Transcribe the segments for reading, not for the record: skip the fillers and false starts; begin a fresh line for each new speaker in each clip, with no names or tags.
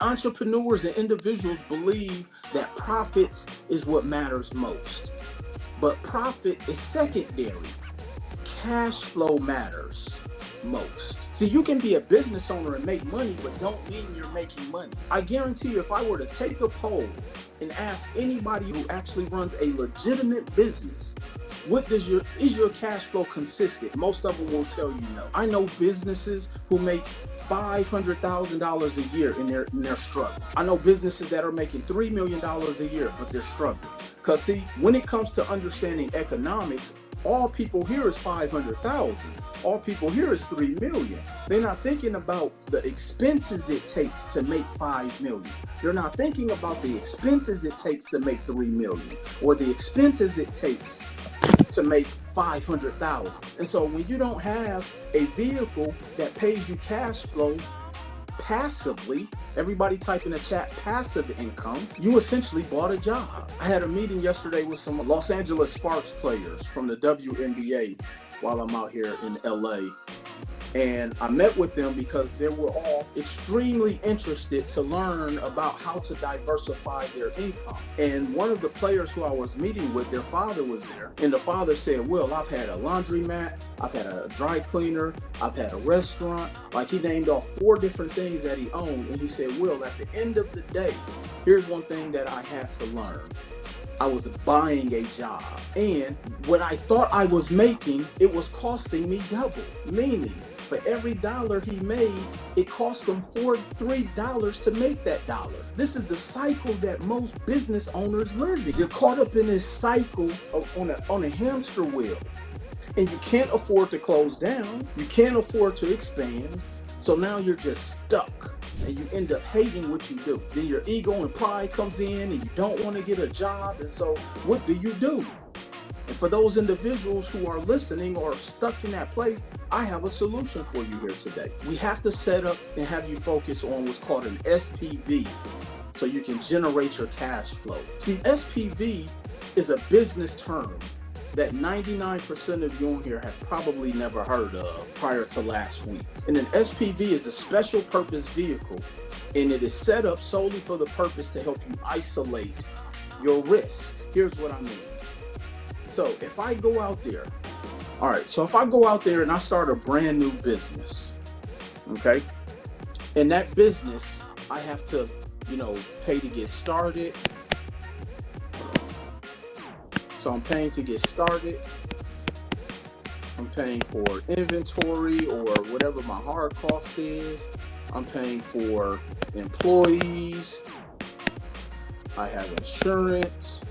Entrepreneurs and individuals believe that profits is what matters most, but profit is secondary. Cash flow matters most. See, you can be a business owner and make money, but don't mean you're making money. I guarantee you, if I were to take a poll and ask anybody who actually runs a legitimate business, is your cash flow consistent? Most of them will tell you no. I know businesses who make $500,000 a year and they're struggling. I know businesses that are making $3 million a year, but they're struggling. Because see, when it comes to understanding economics, all people hear is 500,000. All people hear is 3 million. They're not thinking about the expenses it takes to make 5 million. They're not thinking about the expenses it takes to make 3 million or the expenses it takes to make 500,000. And so when you don't have a vehicle that pays you cash flow passively, everybody type in the chat passive income, you essentially bought a job. I had a meeting yesterday with some Los Angeles Sparks players from the WNBA while I'm out here in LA. And I met with them because they were all extremely interested to learn about how to diversify their income. And one of the players who I was meeting with, their father was there. And the father said, Will, I've had a laundromat, I've had a dry cleaner, I've had a restaurant. Like, he named off 4 different things that he owned. And he said, Will, at the end of the day, here's one thing that I had to learn. I was buying a job, and what I thought I was making, it was costing me double. Meaning, for every dollar he made, it cost him $3 to make that dollar. This is the cycle that most business owners live in. You're caught up in this cycle on a hamster wheel, and you can't afford to close down. You can't afford to expand. So now you're just stuck. And you end up hating what you do. Then your ego and pride comes in and you don't want to get a job. And so what do? And for those individuals who are listening or stuck in that place, I have a solution for you here today. We have to set up and have you focus on what's called an SPV so you can generate your cash flow. See, SPV is a business term that 99% of you on here have probably never heard of prior to last week. And an SPV is a special purpose vehicle, and it is set up solely for the purpose to help you isolate your risk. Here's what I mean. So if I go out there, and I start a brand new business, okay? In that business, I have to, pay to get started. So I'm paying to get started. I'm paying for inventory or whatever my hard cost is. I'm paying for employees. I have insurance.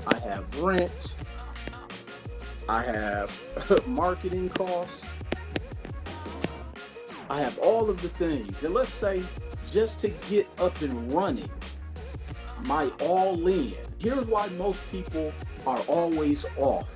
I have rent. I have marketing costs. I have all of the things. And let's say just to get up and running, my all-in. Here's why most people are always off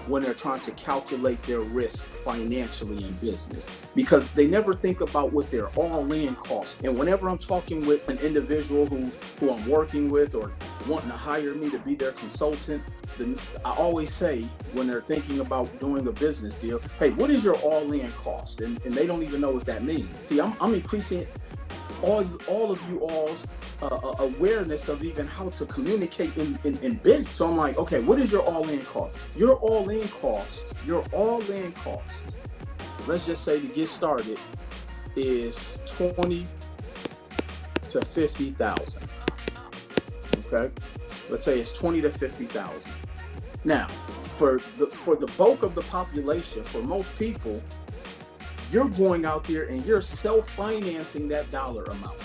when they're trying to calculate their risk financially in business, because they never think about what their all-in costs. And whenever I'm talking with an individual who I'm working with or wanting to hire me to be their consultant, then I always say, when they're thinking about doing a business deal, hey, what is your all-in cost? And they don't even know what that means. See, I'm increasing all of you all's awareness of even how to communicate in business. So I'm like, okay, what is your all-in cost? Your all-in cost, let's just say to get started, is $20,000 to $50,000. Okay, let's say it's $20,000 to $50,000. Now, for the bulk of the population, for most people, you're going out there and you're self-financing that dollar amount,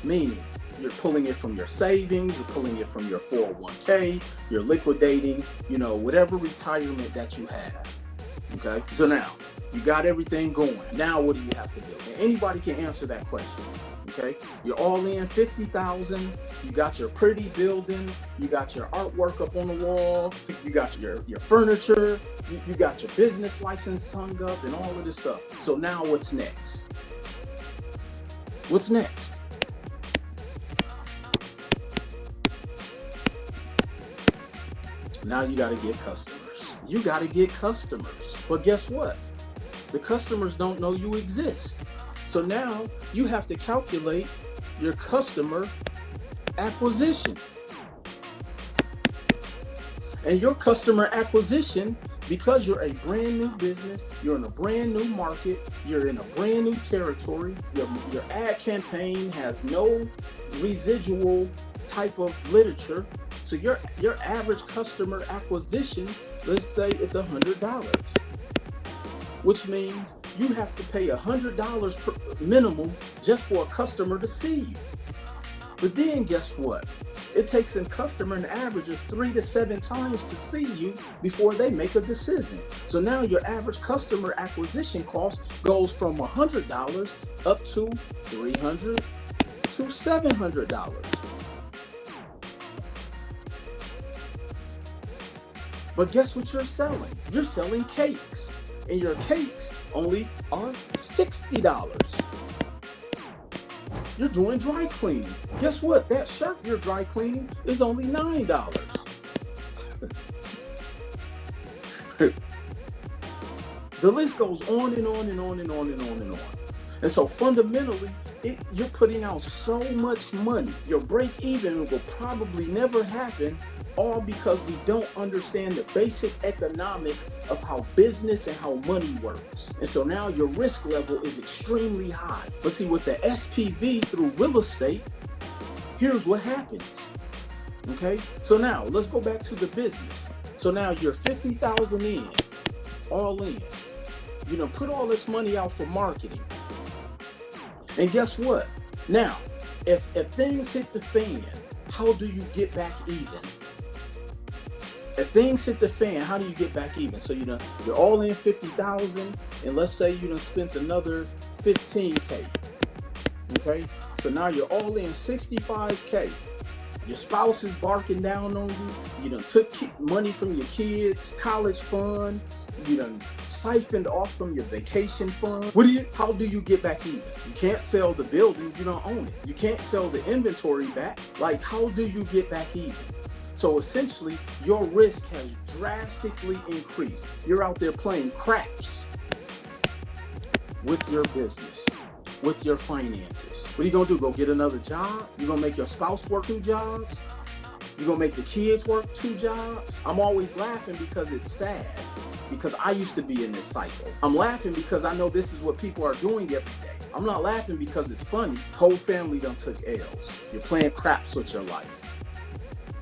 meaning you're pulling it from your savings, you're pulling it from your 401k, you're liquidating, whatever retirement that you have. Okay, so now you got everything going. Now what do you have to do? And anybody can answer that question. Okay, you're all in $50,000. You got your pretty building. You got your artwork up on the wall. You got your furniture. You got your business license hung up and all of this stuff. So now what's next? What's next? Now you got to get customers. But guess what? The customers don't know you exist. So now you have to calculate your customer acquisition. And your customer acquisition, because you're a brand new business, you're in a brand new market, you're in a brand new territory, your ad campaign has no residual type of literature. So your average customer acquisition, let's say it's $100, which means you have to pay $100 per minimum just for a customer to see you. But then guess what? It takes a customer an average of 3 to 7 times to see you before they make a decision. So now your average customer acquisition cost goes from $100 up to $300 to $700. But guess what you're selling? You're selling cakes, and your cakes only are $60. You're doing dry cleaning. Guess what? That shirt you're dry cleaning is only $9. The list goes on and on and on and on and on and on. And so fundamentally, you're putting out so much money. Your break even will probably never happen, all because we don't understand the basic economics of how business and how money works. And so now your risk level is extremely high. But see, with the SPV through real estate, here's what happens. Okay, so now let's go back to the business. So now you're 50,000 in, all in. You know, put all this money out for marketing. And guess what? Now, if things hit the fan, how do you get back even? If things hit the fan, how do you get back even? So you're all in 50,000, and let's say you done spent another 15K. Okay, so now you're all in 65K. Your spouse is barking down on you. You done took money from your kids' college fund. You done siphoned off from your vacation fund. How do you get back even? You can't sell the building, you don't own it. You can't sell the inventory back. Like, how do you get back even? So essentially, your risk has drastically increased. You're out there playing craps with your business, with your finances. What are you gonna do? Go get another job? You gonna make your spouse work 2 jobs? You gonna make the kids work 2 jobs? I'm always laughing because it's sad, because I used to be in this cycle. I'm laughing because I know this is what people are doing every day. I'm not laughing because it's funny. Whole family done took L's. You're playing craps with your life.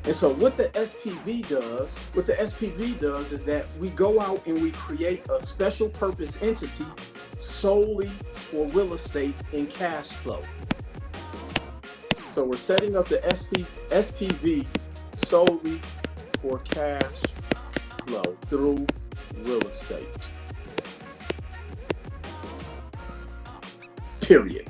And so what the SPV does is that we go out and we create a special purpose entity solely for real estate and cash flow. So we're setting up the SPV solely for cash flow through real estate. Period.